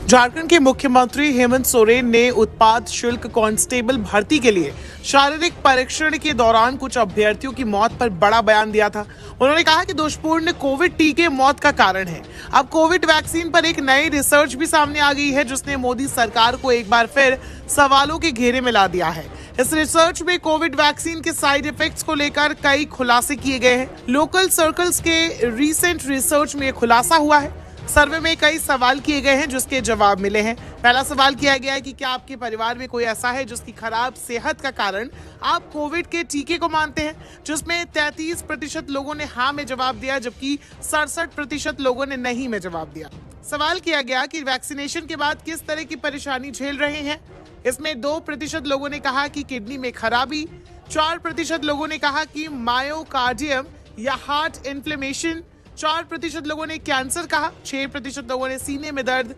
झारखंड के मुख्यमंत्री हेमंत सोरेन ने उत्पाद शुल्क कांस्टेबल भर्ती के लिए शारीरिक परीक्षण के दौरान कुछ अभ्यर्थियों की मौत पर बड़ा बयान दिया था। उन्होंने कहा कि दोषपूर्ण कोविड टीके मौत का कारण है। अब कोविड वैक्सीन पर एक नई रिसर्च भी सामने आ गई है, जिसने मोदी सरकार को एक बार फिर सवालों के घेरे में ला दिया है। इस रिसर्च में कोविड वैक्सीन के साइड इफेक्ट्स को लेकर कई खुलासे किए गए हैं। लोकल सर्कल्स के रीसेंट रिसर्च में खुलासा हुआ है। सर्वे में कई सवाल किए गए हैं जिसके जवाब मिले हैं। पहला सवाल किया गया है कि क्या आपके परिवार में कोई ऐसा है जिसकी खराब सेहत का कारण आप कोविड के टीके को मानते हैं, जिसमें 33% लोगों ने हाँ में जवाब दिया, जबकि 67% लोगों ने नहीं में जवाब दिया। सवाल किया गया कि वैक्सीनेशन के बाद किस तरह की परेशानी झेल रहे हैं। इसमें 2% लोगों ने कहा कि किडनी में खराबी, 4% लोगों ने कहा कि मायोकार्डियम या हार्ट इन्फ्लेमेशन, 4% लोगों ने कैंसर कहा, 6% लोगों ने सीने में दर्द,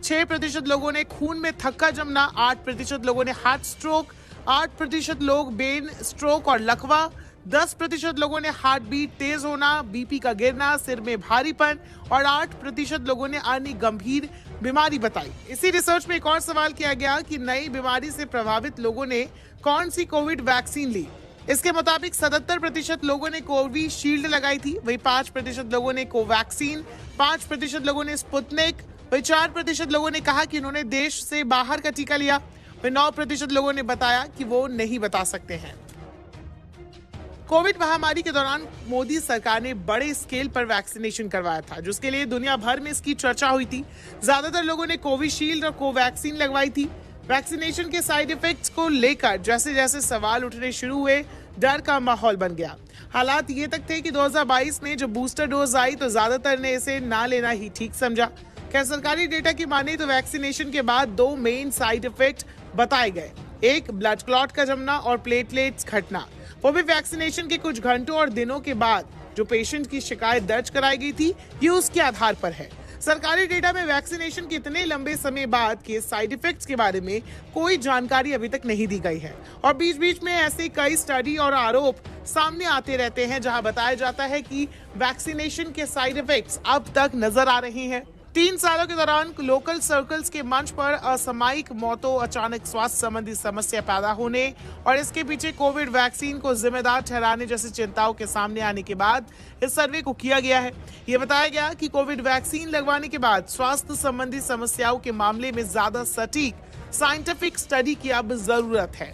6% लोगों ने खून में थक्का जमना, 8% लोगों ने हार्ट स्ट्रोक, 8% लोग ब्रेन स्ट्रोक और लकवा, 10% लोगों ने हार्ट बीट तेज होना, बीपी का गिरना, सिर में भारीपन और 8% लोगों ने अन्य गंभीर बीमारी बताई। इसी रिसर्च में एक और सवाल किया गया कि नई बीमारी से प्रभावित लोगों ने कौन सी कोविड वैक्सीन ली। इसके मुताबिक 77% लोगों ने कोविशील्ड लगाई थी, वही 5% लोगों ने कोवैक्सीन, 5% लोगों ने स्पुतनिक, वही 4% लोगों ने कहा कि उन्होंने देश से बाहर का टीका लिया, वही 9% लोगों ने बताया कि वो नहीं बता सकते हैं। कोविड महामारी के दौरान मोदी सरकार ने बड़े स्केल पर वैक्सीनेशन करवाया था, जिसके लिए दुनिया भर में इसकी चर्चा हुई थी। ज्यादातर लोगों ने कोविशील्ड और कोवैक्सीन लगवाई थी। वैक्सीनेशन के साइड इफेक्ट्स को लेकर जैसे जैसे सवाल उठने शुरू हुए, डर का माहौल बन गया। हालात ये तक थे कि 2022 में जब बूस्टर डोज आई तो ज्यादातर ने इसे ना लेना ही ठीक समझा। खैर, सरकारी डेटा की माने तो वैक्सीनेशन के बाद 2 मेन साइड इफेक्ट बताए गए, एक ब्लड क्लॉट का जमना और प्लेटलेट्स घटना, वो भी वैक्सीनेशन के कुछ घंटों और दिनों के बाद। जो पेशेंट की शिकायत दर्ज कराई गई थी, ये उसके आधार पर है। सरकारी डेटा में वैक्सीनेशन के इतने लंबे समय बाद के साइड इफेक्ट्स के बारे में कोई जानकारी अभी तक नहीं दी गई है, और बीच बीच में ऐसे कई स्टडी और आरोप सामने आते रहते हैं जहां बताया जाता है कि वैक्सीनेशन के साइड इफेक्ट्स अब तक नजर आ रहे हैं। 3 सालों के दौरान लोकल सर्कल्स के मंच पर असामयिक मौतों, अचानक स्वास्थ्य संबंधी समस्या पैदा होने और इसके पीछे कोविड वैक्सीन को जिम्मेदार ठहराने जैसी चिंताओं के सामने आने के बाद इस सर्वे को किया गया है। ये बताया गया कि कोविड वैक्सीन लगवाने के बाद स्वास्थ्य संबंधी समस्याओं के मामले में ज्यादा सटीक साइंटिफिक स्टडी की अब जरूरत है।